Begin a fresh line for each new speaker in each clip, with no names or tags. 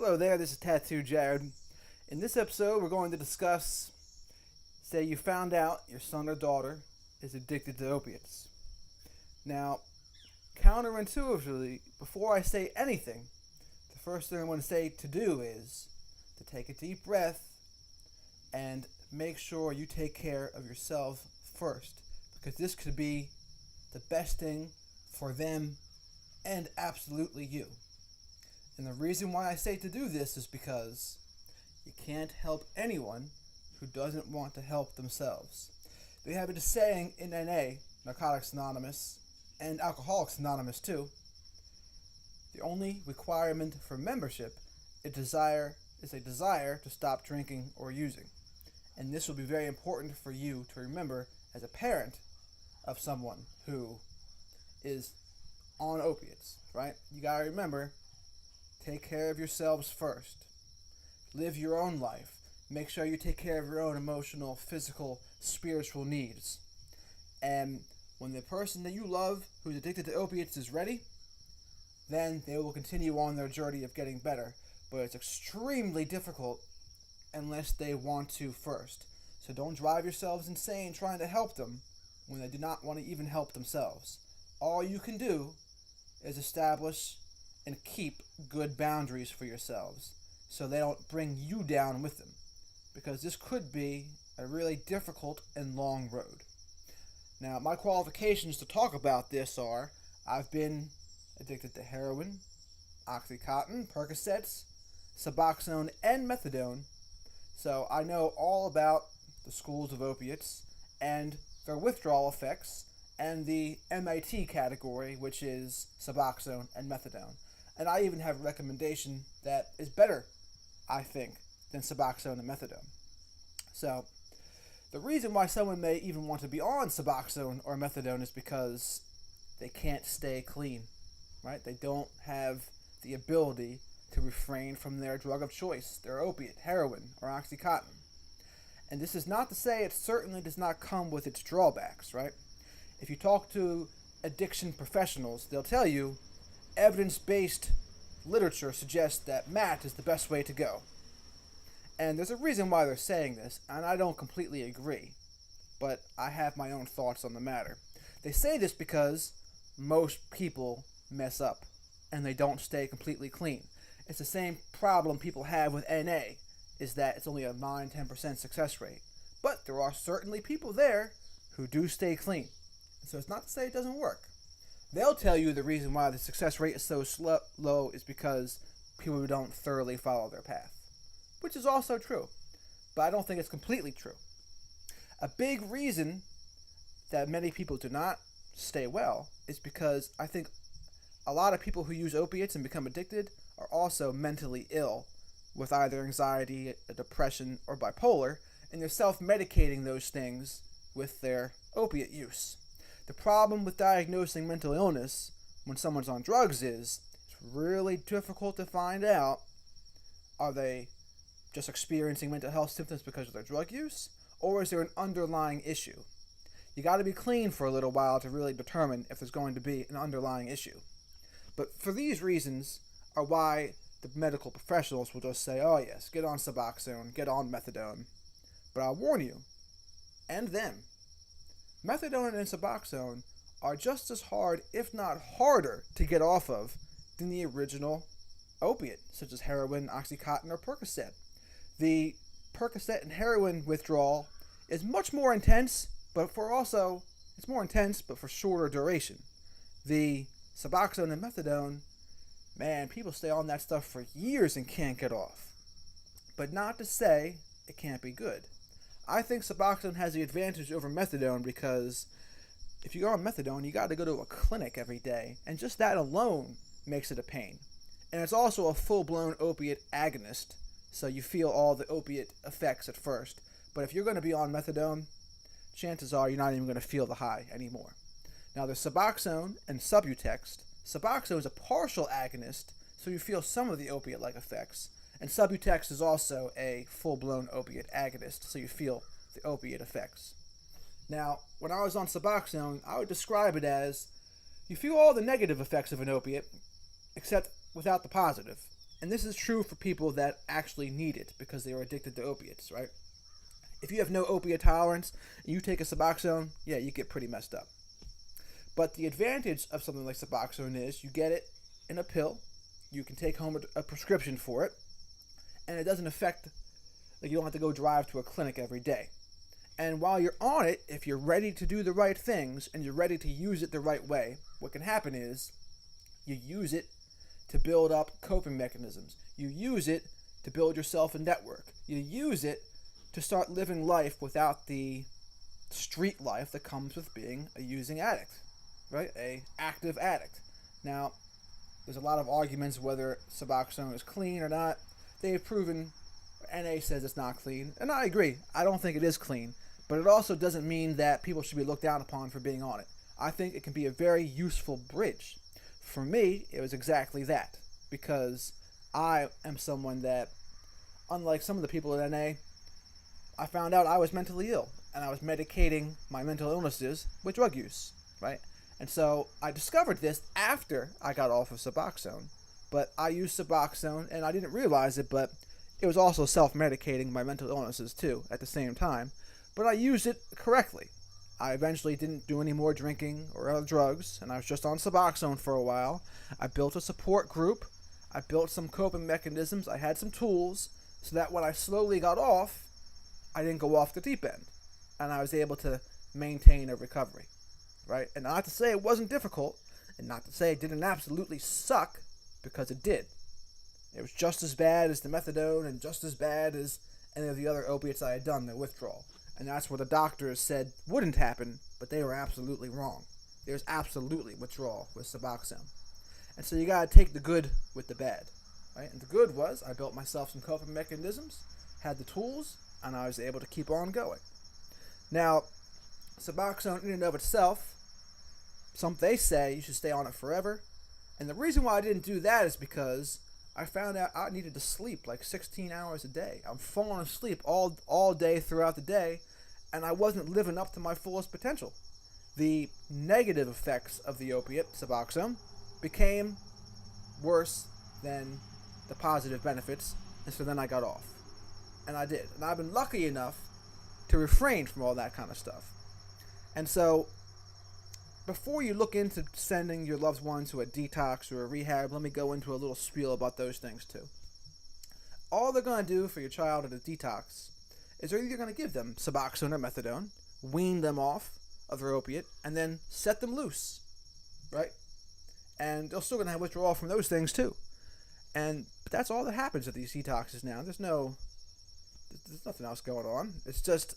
Hello there, this is Tattoo Jared. In this episode, we're going to discuss say you found out your son or daughter is addicted to opiates. Now, counterintuitively, before I say anything, the first thing I want to say to do is to take a deep breath and make sure you take care of yourself first, because this could be the best thing for them and absolutely you. And the reason why I say to do this is because you can't help anyone who doesn't want to help themselves. They have a saying in NA, Narcotics Anonymous, and Alcoholics Anonymous too. The only requirement for membership is a desire to stop drinking or using. And this will be very important for you to remember as a parent of someone who is on opiates, right? You gotta remember, take care of yourselves first. Live your own life. Make sure you take care of your own emotional, physical, spiritual needs. And when the person that you love who's addicted to opiates is ready, then they will continue on their journey of getting better. But it's extremely difficult unless they want to first. So don't drive yourselves insane trying to help them when they do not want to even help themselves. All you can do is establish and keep good boundaries for yourselves so they don't bring you down with them, because this could be a really difficult and long road. Now, my qualifications to talk about this are I've been addicted to heroin, Oxycontin, Percocets, Suboxone, and Methadone, so I know all about the schools of opiates and their withdrawal effects and the MIT category, which is Suboxone and Methadone. And I even have a recommendation that is better, I think, than Suboxone and Methadone. So, the reason why someone may even want to be on Suboxone or Methadone is because they can't stay clean, right? They don't have the ability to refrain from their drug of choice, their opiate, heroin, or Oxycontin. And this is not to say it certainly does not come with its drawbacks, right? If you talk to addiction professionals, they'll tell you evidence-based literature suggests that MAT is the best way to go. And there's a reason why they're saying this, and I don't completely agree, but I have my own thoughts on the matter. They say this because most people mess up, and they don't stay completely clean. It's the same problem people have with NA, is that it's only a 9-10% success rate. But there are certainly people there who do stay clean. So it's not to say it doesn't work. They'll tell you the reason why the success rate is so low is because people don't thoroughly follow their path, which is also true, but I don't think it's completely true. A big reason that many people do not stay well is because I think a lot of people who use opiates and become addicted are also mentally ill with either anxiety, depression, or bipolar, and they're self-medicating those things with their opiate use. The problem with diagnosing mental illness when someone's on drugs is it's really difficult to find out, are they just experiencing mental health symptoms because of their drug use, or is there an underlying issue? You got to be clean for a little while to really determine if there's going to be an underlying issue. But for these reasons are why the medical professionals will just say, oh yes, get on Suboxone, get on Methadone. But I'll warn you, and them, Methadone and Suboxone are just as hard, if not harder, to get off of than the original opiate, such as heroin, Oxycontin, or Percocet. The Percocet and heroin withdrawal is much more intense, it's more intense, but for shorter duration. The Suboxone and Methadone, man, people stay on that stuff for years and can't get off. But not to say it can't be good. I think Suboxone has the advantage over Methadone because if you go on Methadone, you got to go to a clinic every day, and just that alone makes it a pain. And it's also a full-blown opiate agonist, so you feel all the opiate effects at first. But if you're going to be on Methadone, chances are you're not even going to feel the high anymore. Now, there's Suboxone and Subutext. Suboxone is a partial agonist, so you feel some of the opiate-like effects. And Subutext is also a full-blown opiate agonist, so you feel the opiate effects. Now, when I was on Suboxone, I would describe it as you feel all the negative effects of an opiate, except without the positive. And this is true for people that actually need it because they are addicted to opiates, right? If you have no opiate tolerance and you take a Suboxone, yeah, you get pretty messed up. But the advantage of something like Suboxone is you get it in a pill, you can take home a prescription for it, and it doesn't affect, like you don't have to go drive to a clinic every day. And while you're on it, if you're ready to do the right things and you're ready to use it the right way, what can happen is you use it to build up coping mechanisms. You use it to build yourself a network. You use it to start living life without the street life that comes with being a using addict, right? A active addict. Now, there's a lot of arguments whether Suboxone is clean or not. They've proven, NA says it's not clean, and I agree. I don't think it is clean, but it also doesn't mean that people should be looked down upon for being on it. I think it can be a very useful bridge. For me, it was exactly that, because I am someone that, unlike some of the people at NA, I found out I was mentally ill, and I was medicating my mental illnesses with drug use, right? And so I discovered this after I got off of Suboxone, but I used Suboxone, and I didn't realize it, but it was also self-medicating my mental illnesses too at the same time, but I used it correctly. I eventually didn't do any more drinking or other drugs, and I was just on Suboxone for a while. I built a support group. I built some coping mechanisms. I had some tools so that when I slowly got off, I didn't go off the deep end, and I was able to maintain a recovery, right? And not to say it wasn't difficult, and not to say it didn't absolutely suck, because it did. It was just as bad as the methadone and just as bad as any of the other opiates I had done, the withdrawal. And that's what the doctors said wouldn't happen, but they were absolutely wrong. There's absolutely withdrawal with Suboxone. And so you gotta take the good with the bad, right? And the good was I built myself some coping mechanisms, had the tools, and I was able to keep on going. Now, Suboxone in and of itself, they say you should stay on it forever. And the reason why I didn't do that is because I found out I needed to sleep like 16 hours a day. I'm falling asleep all day throughout the day, and I wasn't living up to my fullest potential. The negative effects of the opiate, Suboxone, became worse than the positive benefits, and so then I got off. And I did. And I've been lucky enough to refrain from all that kind of stuff. And so, before you look into sending your loved one to a detox or a rehab, let me go into a little spiel about those things too. All they're going to do for your child at a detox is they're either going to give them Suboxone or Methadone, wean them off of their opiate, and then set them loose, right? And they're still going to have withdrawal from those things too. But that's all that happens at these detoxes now. There's nothing else going on. It's just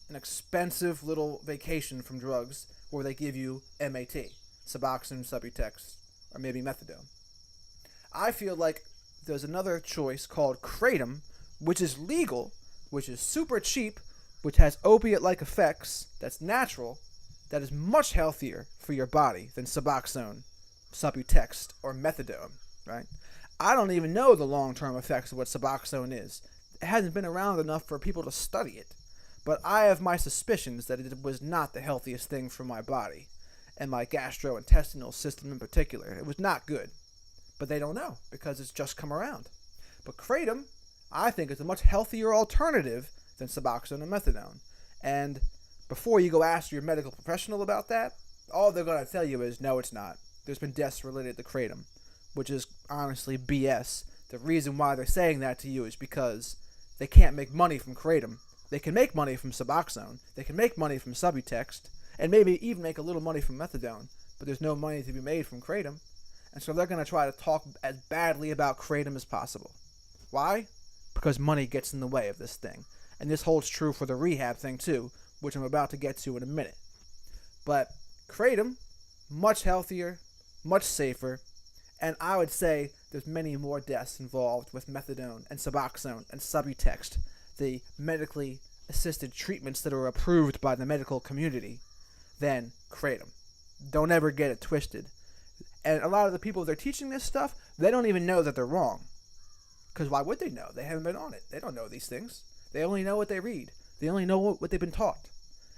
an expensive little vacation from drugs where they give you MAT, Suboxone, Subutext, or maybe Methadone. I feel like there's another choice called Kratom, which is legal, which is super cheap, which has opiate-like effects, that's natural, that is much healthier for your body than Suboxone, Subutext, or Methadone, right? I don't even know the long-term effects of what Suboxone is. It hasn't been around enough for people to study it. But I have my suspicions that it was not the healthiest thing for my body, and my gastrointestinal system in particular. It was not good. But they don't know, because it's just come around. But Kratom, I think, is a much healthier alternative than Suboxone and Methadone. And before you go ask your medical professional about that, all they're going to tell you is, no, it's not. There's been deaths related to Kratom, which is honestly BS. The reason why they're saying that to you is because they can't make money from Kratom. They can make money from Suboxone, they can make money from Subutext, and maybe even make a little money from Methadone, but there's no money to be made from Kratom. And so they're going to try to talk as badly about Kratom as possible. Why? Because money gets in the way of this thing. And this holds true for the rehab thing too, which I'm about to get to in a minute. But Kratom, much healthier, much safer, and I would say there's many more deaths involved with Methadone and Suboxone and Subutext, the medically assisted treatments that are approved by the medical community, than Kratom. Don't ever get it twisted. And a lot of the people they're teaching this stuff, they don't even know that they're wrong. Because why would they know? They haven't been on it. They don't know these things. They only know what they read. They only know what they've been taught.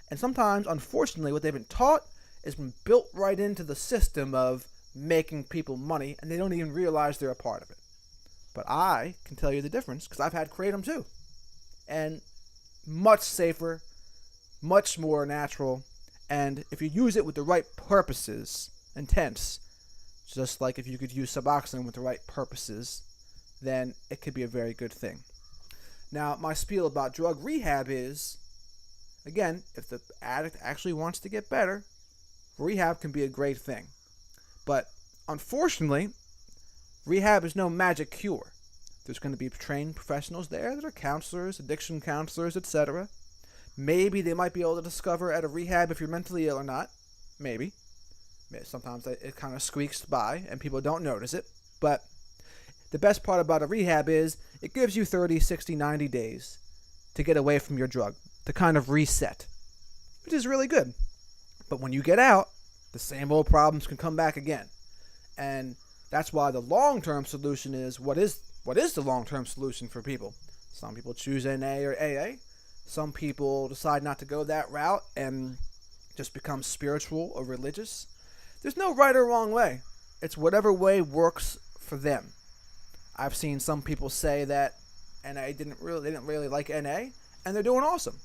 And sometimes, unfortunately, what they've been taught has been built right into the system of making people money, and they don't even realize they're a part of it. But I can tell you the difference because I've had kratom too. And much safer, much more natural. And if you use it with the right purposes, intents, just like if you could use Suboxone with the right purposes, then it could be a very good thing. Now, my spiel about drug rehab is, again, if the addict actually wants to get better, rehab can be a great thing. But unfortunately, rehab is no magic cure. There's going to be trained professionals there that are counselors, addiction counselors, etc. Maybe they might be able to discover at a rehab if you're mentally ill or not. Maybe. Sometimes it kind of squeaks by and people don't notice it. But the best part about a rehab is it gives you 30, 60, 90 days to get away from your drug, to kind of reset, which is really good. But when you get out, the same old problems can come back again. And that's why the long-term solution is, what is the long-term solution for people? Some people choose NA or AA. Some people decide not to go that route and just become spiritual or religious. There's no right or wrong way. It's whatever way works for them. I've seen some people say that they didn't really like NA, and they're doing awesome.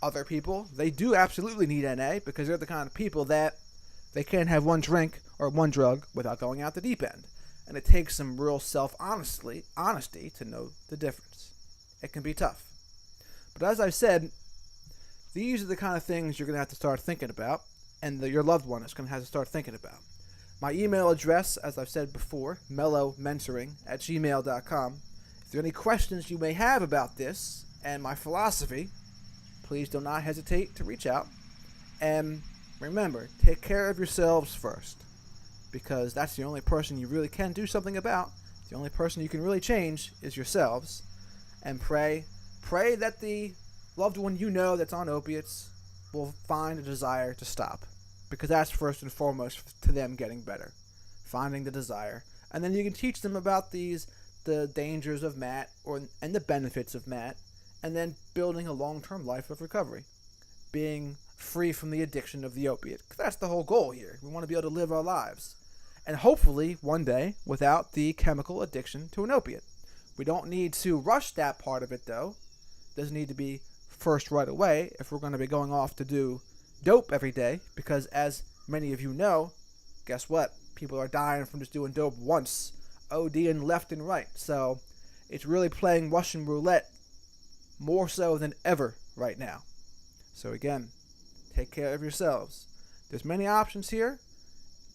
Other people, they do absolutely need NA because they're the kind of people that they can't have one drink or one drug without going out the deep end. And it takes some real self-honesty to know the difference. It can be tough. But as I said, these are the kind of things you're going to have to start thinking about, and your loved one is going to have to start thinking about. My email address, as I've said before, mellowmentoring@gmail.com. If there are any questions you may have about this and my philosophy, please do not hesitate to reach out. And remember, take care of yourselves first, because that's the only person you really can do something about. The only person you can really change is yourselves. And pray that the loved one you know that's on opiates will find a desire to stop, because that's first and foremost to them getting better, finding the desire. And then you can teach them about the dangers of MAT and the benefits of MAT, and then building a long-term life of recovery, being free from the addiction of the opiate. Because that's the whole goal here. We want to be able to live our lives, and hopefully one day without the chemical addiction to an opiate. We don't need to rush that part of it, though. It doesn't need to be first right away if we're going to be going off to do dope every day, because as many of you know, guess what? People are dying from just doing dope once, ODing left and right. So it's really playing Russian roulette more so than ever right now. So again, take care of yourselves. There's many options here.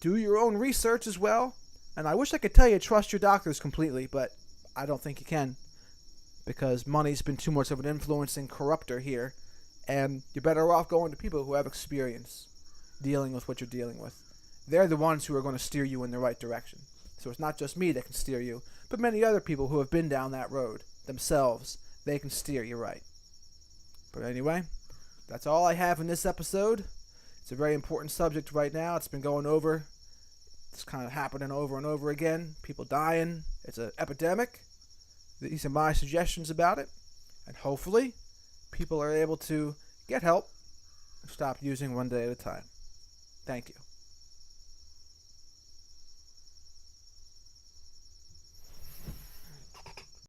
Do your own research as well. And I wish I could tell you trust your doctors completely, but I don't think you can, because money's been too much of an influencing corruptor here, and you're better off going to people who have experience dealing with what you're dealing with. They're the ones who are going to steer you in the right direction. So it's not just me that can steer you, but many other people who have been down that road themselves. They can steer you right. But anyway, that's all I have in this episode. It's a very important subject right now. It's been going over. It's kind of happening over and over again. People dying. It's an epidemic. These are my suggestions about it. And hopefully, people are able to get help and stop using one day at a time. Thank you.